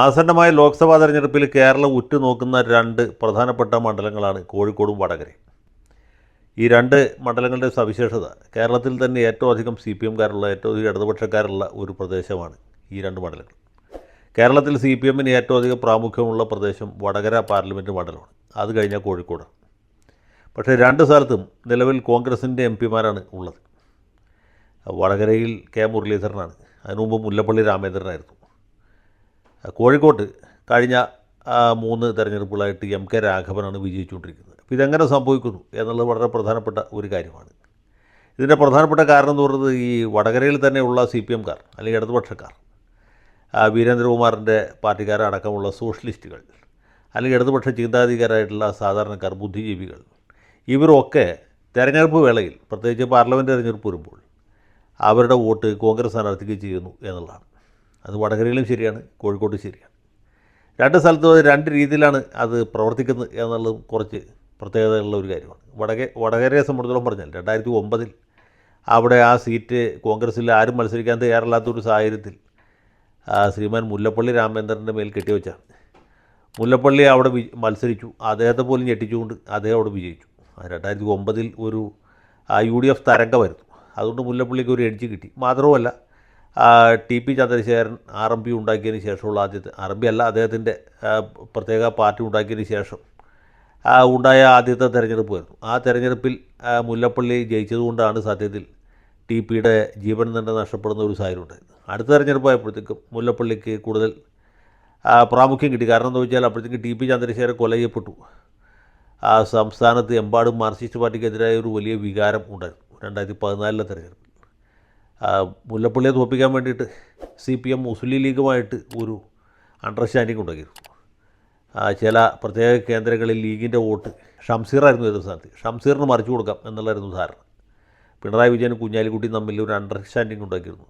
ആസന്നമായ ലോക്സഭാ തെരഞ്ഞെടുപ്പിൽ കേരളം ഉറ്റുനോക്കുന്ന രണ്ട് പ്രധാനപ്പെട്ട മണ്ഡലങ്ങളാണ് കോഴിക്കോടും വടകരയും. ഈ രണ്ട് മണ്ഡലങ്ങളുടെ സവിശേഷത കേരളത്തിൽ തന്നെ ഏറ്റവും അധികം CPM-കാരുള്ള, ഏറ്റവും അധികം ഇടതുപക്ഷക്കാരുള്ള ഒരു പ്രദേശമാണ് ഈ രണ്ട് മണ്ഡലങ്ങൾ. കേരളത്തിൽ CPM-ന് ഏറ്റവും അധികം പ്രാമുഖ്യമുള്ള പ്രദേശം വടകര പാർലമെൻറ്റ് മണ്ഡലമാണ്. അത് കഴിഞ്ഞാൽ കോഴിക്കോട്. പക്ഷേ രണ്ട് സ്ഥലത്തും നിലവിൽ കോൺഗ്രസിൻ്റെ MP-മാരാണ് ഉള്ളത്. വടകരയിൽ K മുരളീധരനാണ്, അതിനു മുമ്പ് മുല്ലപ്പള്ളി രാമചന്ദ്രനായിരുന്നു. കോഴിക്കോട്ട് കഴിഞ്ഞ 3 തെരഞ്ഞെടുപ്പുകളായിട്ട് MK രാഘവനാണ് വിജയിച്ചുകൊണ്ടിരിക്കുന്നത്. അപ്പോൾ ഇതെങ്ങനെ സംഭവിക്കുന്നു എന്നുള്ളത് വളരെ പ്രധാനപ്പെട്ട ഒരു കാര്യമാണ്. ഇതിൻ്റെ പ്രധാനപ്പെട്ട കാരണം എന്ന് പറയുന്നത് ഈ വടകരയിൽ തന്നെയുള്ള CPM-കാർ അല്ലെങ്കിൽ ഇടതുപക്ഷക്കാർ, വീരേന്ദ്രകുമാറിൻ്റെ പാർട്ടിക്കാരടക്കമുള്ള സോഷ്യലിസ്റ്റുകൾ, അല്ലെങ്കിൽ ഇടതുപക്ഷ ചിന്താധികാരായിട്ടുള്ള സാധാരണക്കാർ, ബുദ്ധിജീവികൾ, ഇവരൊക്കെ തെരഞ്ഞെടുപ്പ് വേളയിൽ, പ്രത്യേകിച്ച് പാർലമെൻറ്റ് തെരഞ്ഞെടുപ്പ് വരുമ്പോൾ അവരുടെ വോട്ട് കോൺഗ്രസ് സ്ഥാനാർത്ഥിക്ക് ചെയ്യുന്നു എന്നുള്ളതാണ്. അത് വടകരയിലും ശരിയാണ്, കോഴിക്കോട്ടും ശരിയാണ്. രണ്ട് സ്ഥലത്തും അത് രണ്ട് രീതിയിലാണ് അത് പ്രവർത്തിക്കുന്നത് എന്നുള്ളതും കുറച്ച് പ്രത്യേകതയുള്ള ഒരു കാര്യമാണ്. വടകരയെ സംബന്ധിച്ചിടത്തോളം പറഞ്ഞാൽ 2009 അവിടെ ആ സീറ്റ് കോൺഗ്രസ്സിൽ ആരും മത്സരിക്കാൻ തയ്യാറല്ലാത്തൊരു സാഹചര്യത്തിൽ ശ്രീമാൻ മുല്ലപ്പള്ളി രാമചന്ദ്രൻ്റെ മേൽ കെട്ടിവെച്ചാണ്. മുല്ലപ്പള്ളി അവിടെ മത്സരിച്ചു, അദ്ദേഹത്തെ പോലും ഞെട്ടിച്ചുകൊണ്ട് അദ്ദേഹം അവിടെ വിജയിച്ചു. 2009 ഒരു UDF തരംഗമായിരുന്നു. അതുകൊണ്ട് മുല്ലപ്പള്ളിക്ക് ഒരു എഡ്ജ് കിട്ടി. മാത്രവുമല്ല TP ചന്ദ്രശേഖരൻ RMP ഉണ്ടാക്കിയതിന് ശേഷമുള്ള ആദ്യത്തെ, RMP അല്ല, അദ്ദേഹത്തിൻ്റെ പ്രത്യേക പാർട്ടി ഉണ്ടാക്കിയതിന് ശേഷം ഉണ്ടായ ആദ്യത്തെ തെരഞ്ഞെടുപ്പായിരുന്നു. ആ തെരഞ്ഞെടുപ്പിൽ മുല്ലപ്പള്ളി ജയിച്ചതുകൊണ്ടാണ് സത്യത്തിൽ TPയുടെ ജീവൻ തന്നെ നഷ്ടപ്പെടുന്ന ഒരു സാഹചര്യം ഉണ്ടായത്. അടുത്ത തെരഞ്ഞെടുപ്പായപ്പോഴത്തേക്കും മുല്ലപ്പള്ളിക്ക് കൂടുതൽ പ്രാമുഖ്യം കിട്ടി. കാരണം എന്താ വെച്ചാൽ അപ്പോഴത്തേക്ക് TP ചന്ദ്രശേഖരൻ കൊല ചെയ്യപ്പെട്ടു. സംസ്ഥാനത്ത് എമ്പാടും മാർക്സിസ്റ്റ് പാർട്ടിക്കെതിരായ ഒരു വലിയ വികാരം ഉണ്ടായിരുന്നു 2014 തെരഞ്ഞെടുപ്പിൽ. മുല്ലപ്പള്ളിയെ തോൽപ്പിക്കാൻ വേണ്ടിയിട്ട് CPM മുസ്ലിം ലീഗുമായിട്ട് ഒരു അണ്ടർസ്റ്റാൻഡിങ് ഉണ്ടാക്കിയിരുന്നു. ചില പ്രത്യേക കേന്ദ്രങ്ങളിൽ ലീഗിൻ്റെ വോട്ട് ഷംസീറായിരുന്നു ഏത് സ്ഥാനത്ത്, ഷംസീറിന് മറിച്ചു കൊടുക്കാം എന്നുള്ളതായിരുന്നു ധാരണ. പിണറായി വിജയനും കുഞ്ഞാലിക്കുട്ടിയും തമ്മിൽ ഒരു അണ്ടർസ്റ്റാൻഡിങ് ഉണ്ടാക്കിയിരുന്നു,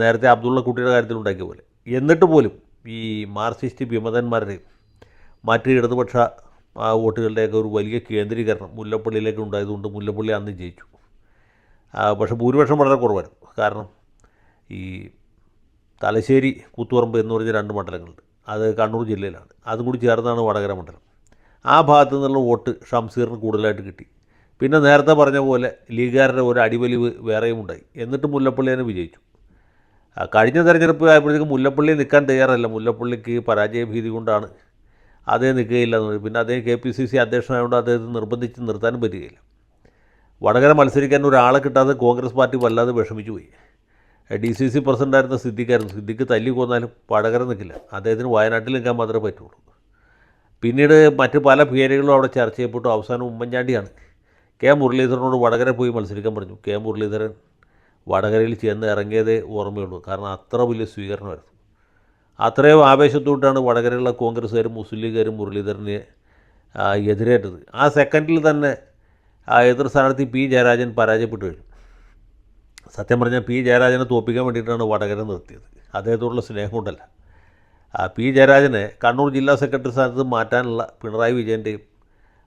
നേരത്തെ അബ്ദുള്ള കുട്ടിയുടെ കാര്യത്തിൽ ഉണ്ടാക്കിയ പോലെ. എന്നിട്ട് പോലും ഈ മാർക്സിസ്റ്റ് വിമതന്മാരുടെയും മറ്റ് ഇടതുപക്ഷ വോട്ടുകളുടെയൊക്കെ ഒരു വലിയ കേന്ദ്രീകരണം മുല്ലപ്പള്ളിയിലേക്ക് ഉണ്ടായതുകൊണ്ട് മുല്ലപ്പള്ളി അന്ന് ജയിച്ചു. പക്ഷേ ഭൂരിപക്ഷം വളരെ കുറവായിരുന്നു. കാരണം ഈ തലശ്ശേരി, കൂത്തുപറമ്പ് എന്ന് പറഞ്ഞ 2 മണ്ഡലങ്ങളുണ്ട്. അത് കണ്ണൂർ ജില്ലയിലാണ്. അതും കൂടി ചേർന്നാണ് വടകര മണ്ഡലം. ആ ഭാഗത്തു നിന്നുള്ള വോട്ട് ഷംസീറിന് കൂടുതലായിട്ട് കിട്ടി. പിന്നെ നേരത്തെ പറഞ്ഞ പോലെ ലീഗുകാരുടെ ഒരു അടിവലിവ് വേറെയും ഉണ്ടായി. എന്നിട്ട് മുല്ലപ്പള്ളി തന്നെ വിജയിച്ചു. കഴിഞ്ഞ തെരഞ്ഞെടുപ്പ് ആയപ്പോഴത്തേക്കും മുല്ലപ്പള്ളി നിൽക്കാൻ തയ്യാറല്ല. മുല്ലപ്പള്ളിക്ക് പരാജയഭീതി കൊണ്ടാണ് അദ്ദേഹം നിൽക്കുകയില്ല എന്ന്. പിന്നെ അദ്ദേഹം KPCC അധ്യക്ഷനായതുകൊണ്ട് അദ്ദേഹത്തെ നിർബന്ധിച്ച് നിർത്താനും പറ്റുകയില്ല. വടകര മത്സരിക്കാൻ ഒരാളെ കിട്ടാതെ കോൺഗ്രസ് പാർട്ടി വല്ലാതെ വിഷമിച്ചു പോയി. DCC പ്രസിഡൻ്റായിരുന്ന സിദ്ദിഖ് തല്ലി കൊന്നാലും വടകര നിൽക്കില്ല. അദ്ദേഹത്തിന് വയനാട്ടിൽ നിൽക്കാൻ മാത്രമേ പറ്റുള്ളൂ. പിന്നീട് മറ്റ് പല പേരുകളും അവിടെ ചർച്ച ചെയ്യപ്പെട്ടു. അവസാനം ഉമ്മൻചാണ്ടിയാണ് K മുരളീധരനോട് വടകര പോയി മത്സരിക്കാൻ പറഞ്ഞു. K മുരളീധരൻ വടകരയിൽ ചെന്ന് ഇറങ്ങിയതേ ഓർമ്മയുള്ളൂ. കാരണം അത്ര വലിയ സ്വീകരണമായിരുന്നു. അത്രയും ആവേശത്തോട്ടാണ് വടകരയുള്ള കോൺഗ്രസ്സുകാരും മുസ്ലിം ലീഗുകാരും മുരളീധരനെ എതിരേറ്റത്. ആ സെക്കൻഡിൽ തന്നെ എതിർ സ്ഥാനാർത്ഥി P ജയരാജൻ പരാജയപ്പെട്ടു കഴിഞ്ഞു. സത്യം പറഞ്ഞാൽ P ജയരാജനെ തോൽപ്പിക്കാൻ വേണ്ടിയിട്ടാണ് വടകര നിർത്തിയത്, അദ്ദേഹത്തോടുള്ള സ്നേഹം കൊണ്ടല്ല. P ജയരാജനെ കണ്ണൂർ ജില്ലാ സെക്രട്ടറി സ്ഥാനത്ത് മാറ്റാനുള്ള പിണറായി വിജയൻ്റെയും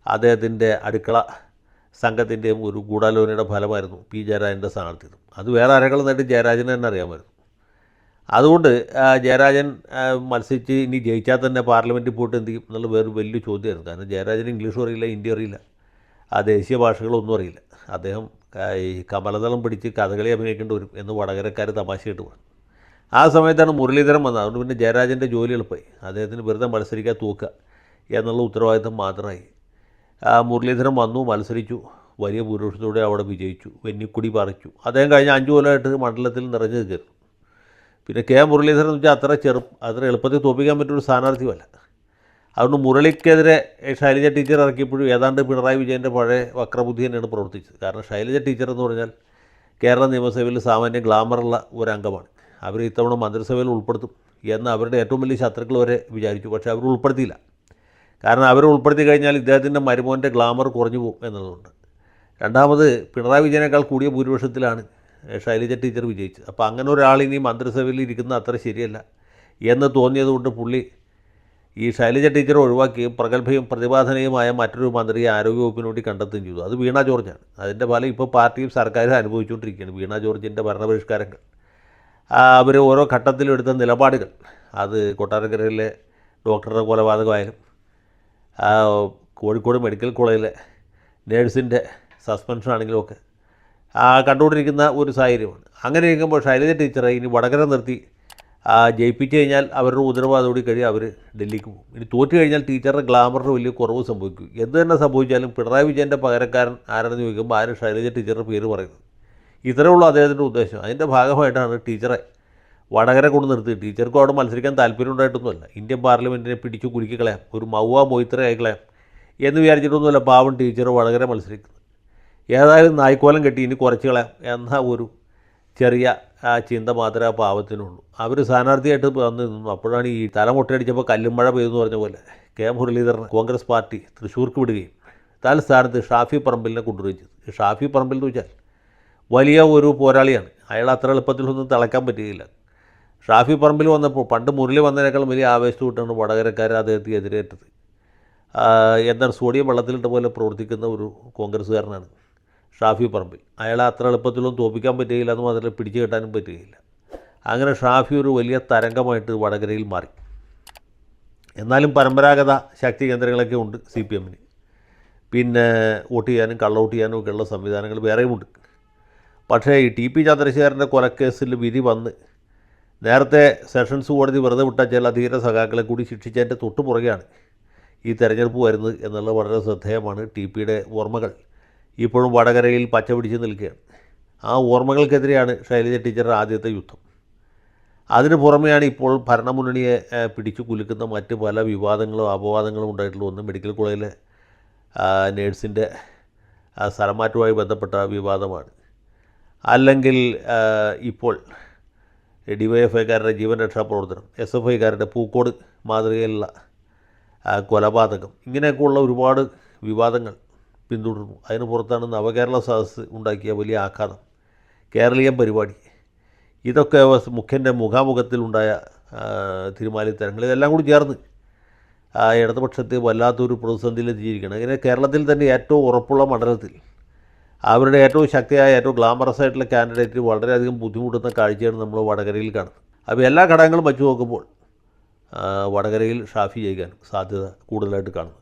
അദ്ദേഹത്തിൻ്റെ അടുക്കള സംഘത്തിൻ്റെയും ഒരു ഗൂഢാലോചനയുടെ ഫലമായിരുന്നു P ജയരാജൻ്റെ സ്ഥാനാർത്ഥിത്വം. അത് വേറെ ആരെങ്കിലും ജയരാജന് തന്നെ അറിയാമായിരുന്നു. അതുകൊണ്ട് ജയരാജൻ മത്സരിച്ച് ഇനി ജയിച്ചാൽ തന്നെ പാർലമെൻറ്റിൽ പോയിട്ട് എന്ത് ചെയ്യും എന്നുള്ള വേറൊരു വലിയ ചോദ്യമായിരുന്നു. കാരണം ജയരാജന് ഇംഗ്ലീഷും അറിയില്ല, ഹിന്ദി അറിയില്ല, ദേശീയ ഭാഷകളൊന്നും അറിയില്ല. അദ്ദേഹം ഈ കമലദളം പിടിച്ച് കഥകളി അഭിനയിക്കേണ്ടി വരും എന്ന് വടകരക്കാർ തമാശയായിട്ട് പറഞ്ഞു. ആ സമയത്താണ് മുരളീധരൻ വന്നത്. അതുകൊണ്ട് പിന്നെ ജയരാജൻ്റെ ജോലി എളുപ്പമായി. അദ്ദേഹത്തിന് വെറുതെ മത്സരിക്കാൻ തോക്കുക എന്നുള്ള ഉത്തരവാദിത്തം മാത്രമായി. മുരളീധരൻ വന്നു, മത്സരിച്ചു, വലിയ ഭൂരിപക്ഷത്തോടെ അവിടെ വിജയിച്ചു, വെന്നിക്കുടി പറിച്ചു. അദ്ദേഹം കഴിഞ്ഞ 5 കൊല്ലമായിട്ട് മണ്ഡലത്തിൽ നിറഞ്ഞു നിൽക്കുന്നു. പിന്നെ K മുരളീധരൻ എന്ന് വെച്ചാൽ അത്ര എളുപ്പത്തിൽ തോൽപ്പിക്കാൻ പറ്റിയൊരു സ്ഥാനാർത്ഥിയുമല്ല. അതുകൊണ്ട് മുരളിക്കെതിരെ ശൈലജ ടീച്ചർ ഇറക്കിയപ്പോഴും ഏതാണ്ട് പിണറായി വിജയൻ്റെ പഴയ വക്രബുദ്ധി തന്നെയാണ് പ്രവർത്തിച്ചത്. കാരണം ശൈലജ ടീച്ചർ എന്ന് പറഞ്ഞാൽ കേരള നിയമസഭയിൽ സാമാന്യ ഗ്ലാമറുള്ള ഒരു അംഗമാണ്. അവർ ഇത്തവണ മന്ത്രിസഭയിൽ ഉൾപ്പെടുത്തും എന്ന് അവരുടെ ഏറ്റവും വലിയ ശത്രുക്കൾ വരെ വിചാരിച്ചു. പക്ഷേ അവർ ഉൾപ്പെടുത്തിയില്ല. കാരണം അവർ ഉൾപ്പെടുത്തി കഴിഞ്ഞാൽ ഇദ്ദേഹത്തിൻ്റെ മരുമോൻ്റെ ഗ്ലാമർ കുറഞ്ഞു പോകും എന്നതുകൊണ്ട്. രണ്ടാമത് പിണറായി വിജയനേക്കാൾ കൂടിയ ഭൂരിപക്ഷത്തിലാണ് ശൈലജ ടീച്ചർ വിജയിച്ചത്. അപ്പോൾ അങ്ങനെ ഒരാൾ ഇനി മന്ത്രിസഭയിൽ ഇരിക്കുന്ന അത്ര ശരിയല്ല എന്ന് തോന്നിയതുകൊണ്ട് പുള്ളി ഈ ശൈലജ ടീച്ചറെ ഒഴിവാക്കുകയും പ്രഗത്ഭയും പ്രതിഭാധനയുമായ മറ്റൊരു മന്ത്രിയെ ആരോഗ്യവകുപ്പിന് വേണ്ടി കണ്ടെത്തുകയും ചെയ്തു. അത് വീണ ജോർജാണ്. അതിൻ്റെ ഫലം ഇപ്പോൾ പാർട്ടിയും സർക്കാരും അനുഭവിച്ചുകൊണ്ടിരിക്കുകയാണ്. വീണ ജോർജിൻ്റെ ഭരണപരിഷ്കാരങ്ങൾ അവർ ഓരോ ഘട്ടത്തിലും എടുത്ത നിലപാടുകൾ, അത് കൊട്ടാരക്കരയിലെ ഡോക്ടറുടെ കൊലപാതകമായാലും കോഴിക്കോട് മെഡിക്കൽ കോളേജിലെ നേഴ്സിൻ്റെ സസ്പെൻഷൻ ആണെങ്കിലും ഒക്കെ കണ്ടുകൊണ്ടിരിക്കുന്ന ഒരു സാഹചര്യമാണ്. അങ്ങനെ ഇരിക്കുമ്പോൾ ശൈലജ ടീച്ചറെ ഇനി വടകര നിർത്തി ജയിപ്പിച്ച് കഴിഞ്ഞാൽ അവരുടെ ഉത്തരവാദിത്തോടെ കഴിയും അവർ ഡൽഹിക്ക് പോകും. ഇനി തോറ്റു കഴിഞ്ഞാൽ ടീച്ചറുടെ ഗ്ലാമറിന് വലിയ കുറവ് സംഭവിക്കും. എന്ത് തന്നെ സംഭവിച്ചാലും പിണറായി വിജയൻ്റെ പകരക്കാരൻ ആരാണെന്ന് ചോദിക്കുമ്പോൾ ആരും ശൈലജ ടീച്ചറുടെ പേര് പറയുന്നത്. ഇത്രയേ ഉള്ളൂ അദ്ദേഹത്തിൻ്റെ ഉദ്ദേശം. അതിൻ്റെ ഭാഗമായിട്ടാണ് ടീച്ചറെ വടകര കൊണ്ട് നിർത്തി. ടീച്ചർക്കും അവിടെ മത്സരിക്കാൻ താല്പര്യം ഉണ്ടായിട്ടൊന്നുമല്ല. ഇന്ത്യൻ പാർലമെൻറ്റിനെ പിടിച്ചു കുലുക്കി കളയാം, ഒരു മൗവ മൊയ്ത്രയായി കളയാം എന്ന് വിചാരിച്ചിട്ടൊന്നുമല്ല പാവം ടീച്ചർ വടകര മത്സരിക്കുന്നത്. ഏതായാലും നായ്ക്കോലം കെട്ടി ഇനി കുറച്ച് കളയാം എന്ന ഒരു ചെറിയ ചിന്ത മാത്രമേ ആ പാവത്തിനുള്ളൂ. അവർ സ്ഥാനാർത്ഥിയായിട്ട് വന്ന് നിന്നു. അപ്പോഴാണ് ഈ തലമുട്ടയടിച്ചപ്പോൾ കല്ലും മഴ പെയ്തെന്ന് പറഞ്ഞ പോലെ കെ മുരളീധരൻ കോൺഗ്രസ് പാർട്ടി തൃശ്ശൂർക്ക് വിടുകയും തൽസ്ഥാനത്ത് ഷാഫി പറമ്പിലിനെ കൊണ്ടുവരികയും ചെയ്തു. ഷാഫി പറമ്പിൽ എന്ന് വെച്ചാൽ വലിയ ഒരു പോരാളിയാണ്. അയാൾ അത്ര എളുപ്പത്തിലൊന്നും തിളക്കാൻ പറ്റുകയില്ല. ഷാഫി പറമ്പിൽ വന്നപ്പോൾ പണ്ട് മുരളി വന്നതിനേക്കാളും വലിയ ആവേശത്തോട്ടാണ് വടകരക്കാർ അദ്ദേഹത്തെ എതിരേറ്റത്. എന്താണ് സോഡിയം വെള്ളത്തിലിട്ട പോലെ പ്രവർത്തിക്കുന്ന ഒരു കോൺഗ്രസ്സുകാരനാണ് ഷാഫി പറമ്പിൽ. അയാളെ അത്ര എളുപ്പത്തിലൊന്നും തോൽപ്പിക്കാൻ പറ്റുകയില്ല, എന്ന് മാത്രമല്ല പിടിച്ചു കെട്ടാനും പറ്റുകയില്ല. അങ്ങനെ ഷാഫി ഒരു വലിയ തരംഗമായിട്ട് വടകരയിൽ മാറി. എന്നാലും പരമ്പരാഗത ശക്തി കേന്ദ്രങ്ങളൊക്കെ ഉണ്ട് CPM-ന്. പിന്നെ വോട്ട് ചെയ്യാനും കള്ളവോട്ട് ചെയ്യാനും ഒക്കെയുള്ള സംവിധാനങ്ങൾ വേറെയുമുണ്ട്. പക്ഷേ ഈ TP ചന്ദ്രശേഖരൻ്റെ കൊലക്കേസിൽ വിധി വന്ന് നേരത്തെ സെഷൻസ് കോടതി വെറുതെ വിട്ട ചില ധീര സഖാക്കളെ കൂടി ശിക്ഷിച്ചതിൻ്റെ തൊട്ട് പുറകെയാണ് ഈ തെരഞ്ഞെടുപ്പ് വരുന്നത് എന്നുള്ളത് വളരെ ശ്രദ്ധേയമാണ്. TPയുടെ ഓർമ്മകൾ ഇപ്പോഴും വടകരയിൽ പച്ച പിടിച്ച് നിൽക്കുകയാണ്. ആ ഓർമ്മകൾക്കെതിരെയാണ് ശൈലജ ടീച്ചറുടെ ആദ്യത്തെ യുദ്ധം. അതിന് പുറമെയാണ് ഇപ്പോൾ ഭരണമുന്നണിയെ പിടിച്ചു കുലുക്കുന്ന മറ്റ് പല വിവാദങ്ങളും അപവാദങ്ങളും ഉണ്ടായിട്ടുള്ള ഒന്ന് മെഡിക്കൽ കോളേജിലെ നേഴ്സിൻ്റെ സ്ഥലമാറ്റവുമായി ബന്ധപ്പെട്ട വിവാദമാണ്. അല്ലെങ്കിൽ ഇപ്പോൾ DYFIക്കാരുടെ ജീവൻ രക്ഷാ പ്രവർത്തനം, SFIക്കാരുടെ പൂക്കോട് മാതൃകയിലുള്ള കൊലപാതകം, ഇങ്ങനെയൊക്കെയുള്ള ഒരുപാട് വിവാദങ്ങൾ പിന്തുടർന്നു. അതിന് പുറത്താണ് നവകേരള സദസ്സ് ഉണ്ടാക്കിയ വലിയ ആഘാതം, കേരളീയം പരിപാടി. ഇതൊക്കെ മുഖ്യൻ്റെ മുഖാമുഖത്തിലുണ്ടായ തിരുമാലിത്തരങ്ങൾ, ഇതെല്ലാം കൂടി ചേർന്ന് ഇടതുപക്ഷത്തെ വല്ലാത്തൊരു പ്രതിസന്ധിയിലെത്തിയിരിക്കുകയാണ്. അങ്ങനെ കേരളത്തിൽ തന്നെ ഏറ്റവും ഉറപ്പുള്ള മണ്ഡലത്തിൽ അവരുടെ ഏറ്റവും ശക്തിയായ ഏറ്റവും ഗ്ലാമറസ് ആയിട്ടുള്ള കാൻഡിഡേറ്റ് വളരെയധികം ബുദ്ധിമുട്ടുന്ന കാഴ്ചയാണ് നമ്മൾ വടകരയിൽ കാണുന്നത്. അപ്പോൾ എല്ലാ ഘടകങ്ങളും വച്ചു നോക്കുമ്പോൾ വടകരയിൽ ഷാഫി ജയിക്കാൻ സാധ്യത കൂടുതലായിട്ട് കാണുന്നു.